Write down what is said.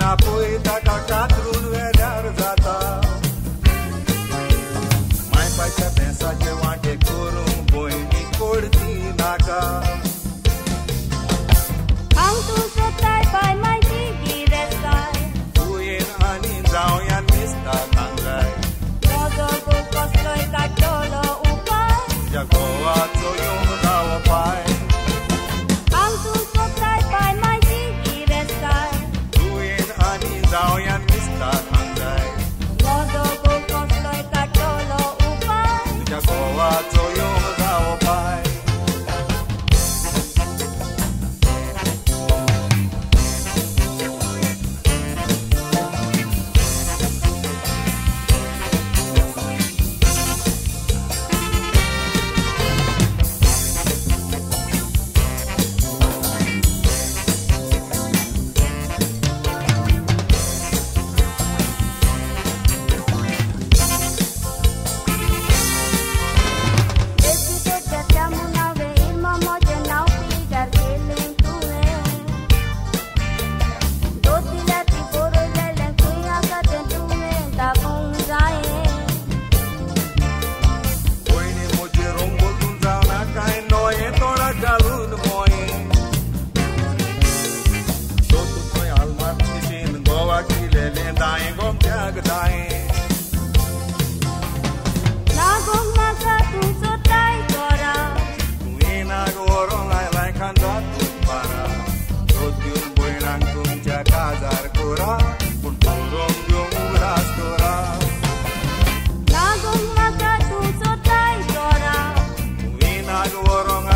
înapoi dacă cadrul vedea zata. Mai face pensa che anche curum voi mi cortina ca. Antu sotai pai mai digire sai. Tu in ani zau yan mista tangai. Todo go kosloi katolo upai. Jago ato yung zau pai. Antu sotai pai mai digire sai. Tu in ani zau yan mista tangai. Todo go kosloi katolo upai. Jago ato yung zau pai. Nagong maka tu so tai kora. Wina go wrong